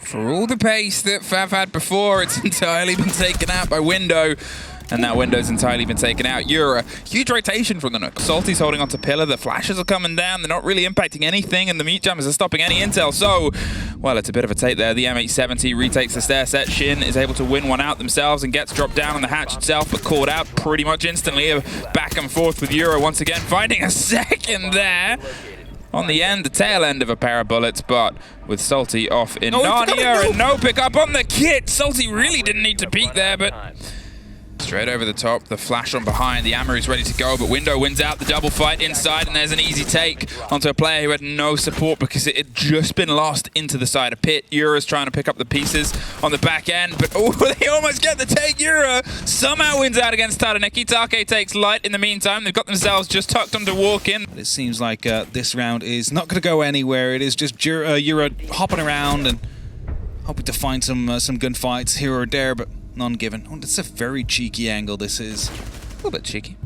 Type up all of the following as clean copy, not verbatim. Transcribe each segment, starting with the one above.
For all the pace that FAV had before, it's entirely been taken out by Window. And that Window's entirely been taken out. Yura, huge rotation from the Nook. Salty's holding onto Pillar. The flashes are coming down. They're not really impacting anything, and the meat jammers are stopping any intel. So, well, it's a bit of a take there. The M870 retakes the stair set. Shin is able to win one out themselves and gets dropped down on the hatch itself, but caught out pretty much instantly. Back and forth with Yura once again, finding a second there. On the end, the tail end of a pair of bullets, but with Salty off in Narnia and no pickup on the kit. Salty really didn't need to peek there, but straight over the top, the flash on behind, the ammo is ready to go, but Window wins out the double fight inside, and there's an easy take onto a player who had no support because it had just been lost into the side of pit. Yura's trying to pick up the pieces on the back end, but oh, they almost get the take. Yura somehow wins out against Taraneki. Take takes light in the meantime. They've got themselves just tucked on to walk in. It seems like this round is not going to go anywhere. It is just Yura hopping around and hoping to find some gunfights here or there, but none given. Oh, that's a very cheeky angle, this is. A little bit cheeky.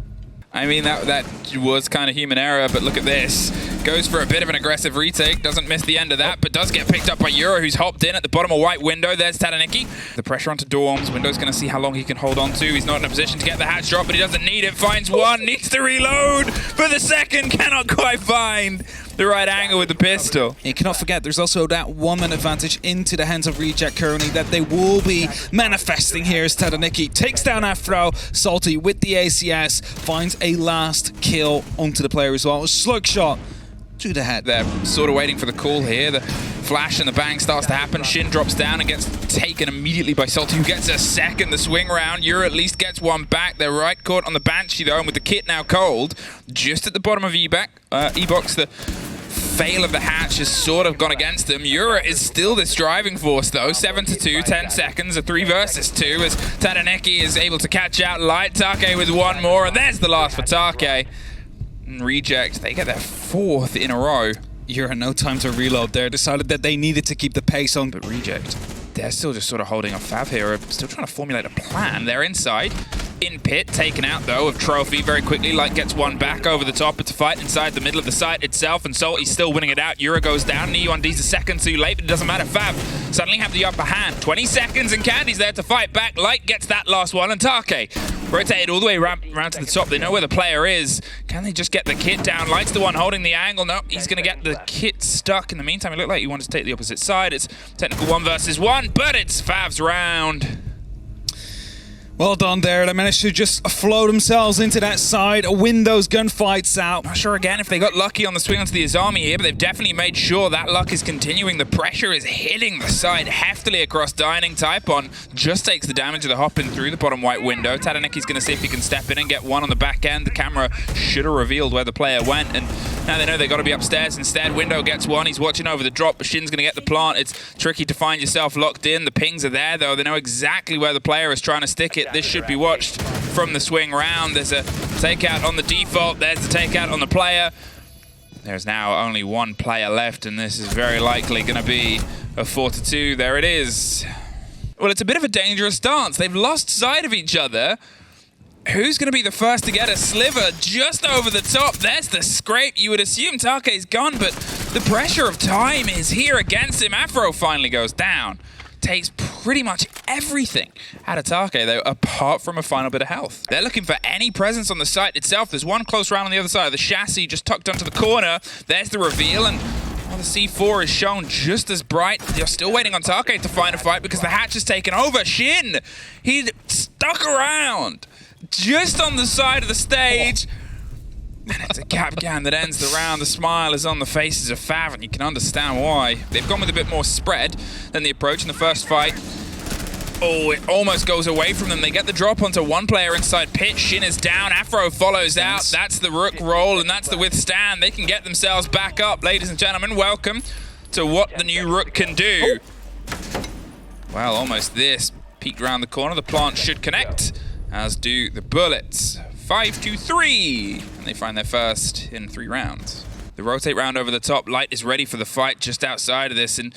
I mean, that was kind of human error, but look at this. Goes for a bit of an aggressive retake, doesn't miss the end of that, but does get picked up by Yura, who's hopped in at the bottom of white Window. There's Taraneki. The pressure onto Dorms. Window's going to see how long he can hold on to. He's not in a position to get the hatch drop, but he doesn't need it. Finds one, needs to reload, but the second cannot quite find the right angle with the pistol. You cannot forget there's also that 1 man advantage into the hands of Reject currently that they will be manifesting here as Taraneki takes down Afro. Salty with the ACS finds a last kill onto the player as well. A slug shot to the head. They're sort of waiting for the call here. The flash and the bang starts to happen. Shin drops down and gets taken immediately by Salty, who gets a second. The swing round. Yura at least gets one back. They're right caught on the Banshee though, and with the kit now cold, just at the bottom of E-Box, the fail of the hatch has sort of gone against them. Yura is still this driving force though. 7-2, 10 seconds, a 3 versus 2 as Taraneki is able to catch out light. Take with one more, and there's the last for Take. And Reject, they get their 4th in a row. Yura, no time to reload there. Decided that they needed to keep the pace on. But Reject, they're still just sort of holding off FAV here. Still trying to formulate a plan. They're inside. In pit, taken out though of Trophy very quickly. Light gets one back over the top. It's a fight inside the middle of the site itself, and Salty's still winning it out. Yura goes down, and E1D's a second too late, but it doesn't matter. FAV suddenly have the upper hand. 20 seconds, and Candy's there to fight back. Light gets that last one, and Take rotated all the way round to the top. They know where the player is. Can they just get the kit down? Light's the one holding the angle. No, he's going to get the kit stuck. In the meantime, it looked like he wanted to take the opposite side. It's technical 1 versus 1, but it's FAV's round. Well done there. They managed to just flow themselves into that side. Window's gunfights out. Not sure again if they got lucky on the swing onto the Azami here, but they've definitely made sure that luck is continuing. The pressure is hitting the side heftily across Dining. Typon just takes the damage of the hop in through the bottom white Window. Tadeneki's going to see if he can step in and get one on the back end. The camera should have revealed where the player went, and now they know they've got to be upstairs instead. Window gets one. He's watching over the drop, but Shin's going to get the plant. It's tricky to find yourself locked in. The pings are there, though. They know exactly where the player is trying to stick it. This should be watched from the swing round. There's a takeout on the default. There's the takeout on the player. There's now only 1 player left, and this is very likely going to be a 4-2. There it is. Well, it's a bit of a dangerous stance. They've lost sight of each other. Who's going to be the first to get a sliver just over the top? There's the scrape. You would assume Take's gone, but the pressure of time is here against him. Afro finally goes down. Takes pretty much everything out of Take, though, apart from a final bit of health. They're looking for any presence on the site itself. There's one close round on the other side of the chassis, just tucked onto the corner. There's the reveal, and well, the C4 is shown just as bright. You're still waiting on Take to find a fight because the hatch is taken over. Shin, he stuck around just on the side of the stage. And it's a Capcan that ends the round. The smile is on the faces of FAV, and you can understand why. They've gone with a bit more spread than the approach in the first fight. Oh, it almost goes away from them. They get the drop onto 1 player inside pit. Shin is down. Afro follows out. That's the Rook roll, and that's the withstand. They can get themselves back up. Ladies and gentlemen, welcome to what the new Rook can do. Well, almost this. Peeked around the corner. The plant should connect, as do the bullets. 5-3, and they find their first in 3 rounds. The rotate round over the top. Light is ready for the fight just outside of this, and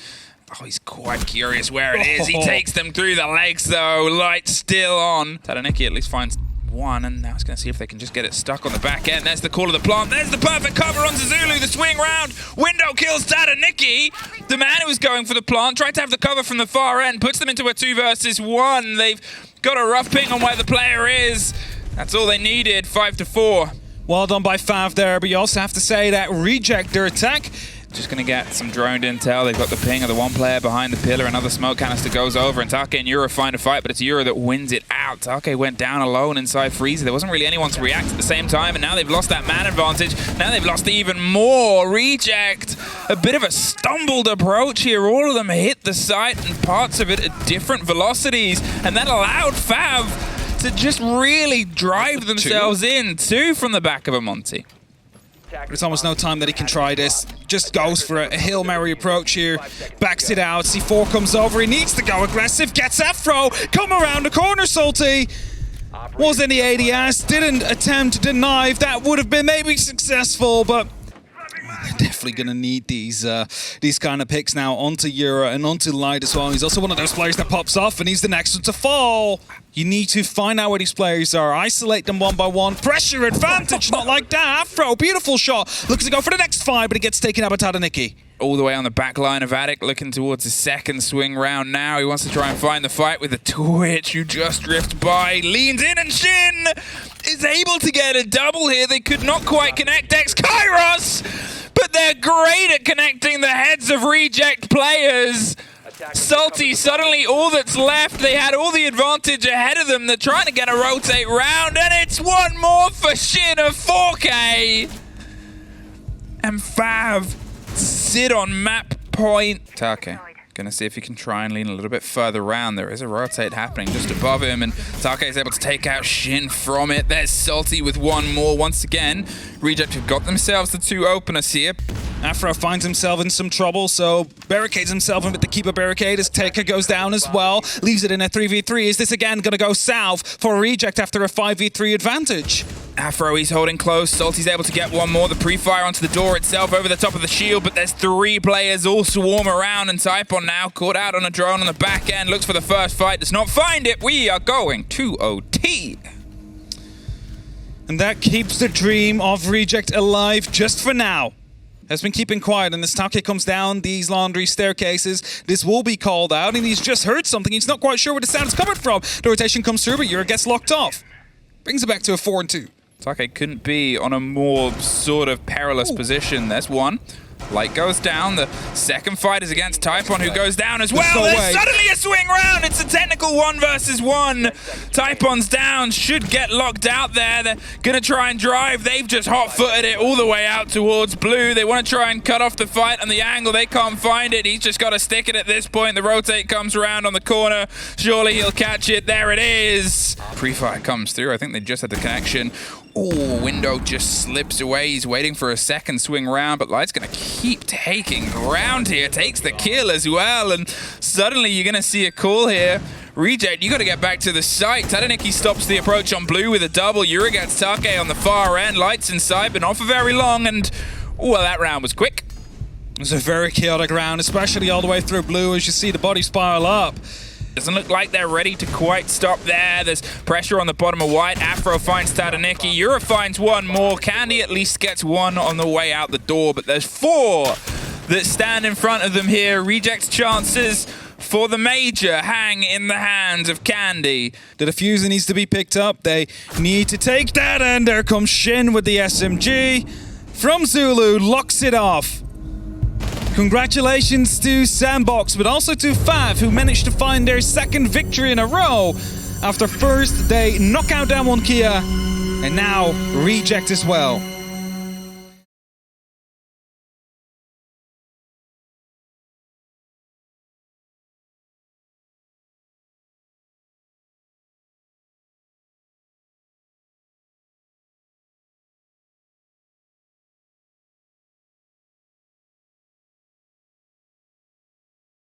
oh, he's quite curious where it is. He takes them through the legs, though. Light still on. Taraneki at least finds one, and now it's going to see if they can just get it stuck on the back end. There's the call of the plant. There's the perfect cover onto Zulu. The swing round. Window kills Tadaniki. The man who was going for the plant tried to have the cover from the far end, puts them into a 2 versus 1. They've got a rough ping on where the player is. That's all they needed, 5-4. Well done by FAV there, but you also have to say that reject their attack. Just going to get some droned intel. They've got the ping of the one player behind the pillar. Another smoke canister goes over, and Take and Yura find a fight, but it's Yura that wins it out. Take went down alone inside Freezer. There wasn't really anyone to react at the same time, and now they've lost that man advantage. Now they've lost even more. Reject, a bit of a stumbled approach here. All of them hit the site, and parts of it at different velocities, and that allowed FAV to just really drive themselves in. 2 from the back of a Monty. There's almost no time that he can try this. Just goes for a Hail Mary approach here. Backs it out. C4 comes over. He needs to go aggressive. Gets Afro. Come around the corner, Salty. Was in the ADS. Didn't attempt to deny. That would have been maybe successful, but they're definitely going to need these kind of picks now onto Yura and onto Light as well. He's also one of those players that pops off, and he's the next one to fall. You need to find out where these players are, isolate them one by one, pressure advantage, not like that. Afro, beautiful shot, looks to go for the next 5, but it gets taken out by Tadaniki. All the way on the back line of Attic, looking towards his second swing round now. He wants to try and find the fight with the Twitch, who just drifts by, leans in, and Shin is able to get a double here. They could not quite connect X-Kairos, but they're great at connecting the heads of reject players. Salty, suddenly all that's left, they had all the advantage ahead of them. They're trying to get a rotate round, and it's one more for Shin of 4K. And FAV sit on map point. Take, gonna see if he can try and lean a little bit further around. There is a rotate happening just above him, and Take is able to take out Shin from it. There's Salty with one more. Once again, Reject have got themselves the 2 openers here. Afro finds himself in some trouble, so barricades himself in with the keeper barricade as Taker goes down as well. Leaves it in a 3v3. Is this again going to go south for Reject after a 5v3 advantage? Afro, he's holding close. Salty's able to get one more. The pre-fire onto the door itself over the top of the shield, but there's 3 players all swarm around, and Typon now caught out on a drone on the back end. Looks for the first fight, does not find it. We are going to OT. And that keeps the dream of Reject alive just for now. Has been keeping quiet, and as Take comes down these laundry staircases, this will be called out, and he's just heard something. He's not quite sure where the sound is coming from. The rotation comes through, but Yura gets locked off. Brings it back to a 4-2. Take couldn't be on a more sort of perilous position. There's one. Light goes down. The second fight is against Typon, who goes down as well. There's suddenly a swing round. It's a technical 1 versus 1. Typon's down. Should get locked out there. They're going to try and drive. They've just hot-footed it all the way out towards blue. They want to try and cut off the fight on the angle. They can't find it. He's just got to stick it at this point. The rotate comes around on the corner. Surely he'll catch it. There it is. Pre-fire comes through. I think they just had the connection. Oh, Window just slips away. He's waiting for a second swing round, but Light's going to keep taking ground here. Takes the kill as well, and suddenly you're going to see a call here. Reject, you got to get back to the site. Tadaniki stops the approach on blue with a double. Yura gets Take on the far end. Light's inside, but not for very long, and well, that round was quick. It was a very chaotic round, especially all the way through blue as you see the bodies pile up. Doesn't look like they're ready to quite stop there. There's pressure on the bottom of white. Afro finds Tadaniki. Yura finds one more. Candy at least gets one on the way out the door, but there's 4 that stand in front of them here. Reject's chances for the major hang in the hands of Candy. The diffuser needs to be picked up. They need to take that, and there comes Shin with the SMG. From Zulu, locks it off. Congratulations to Sandbox, but also to FAV, who managed to find their 2nd victory in a row after first they knock out down one Kia, and now Reject as well.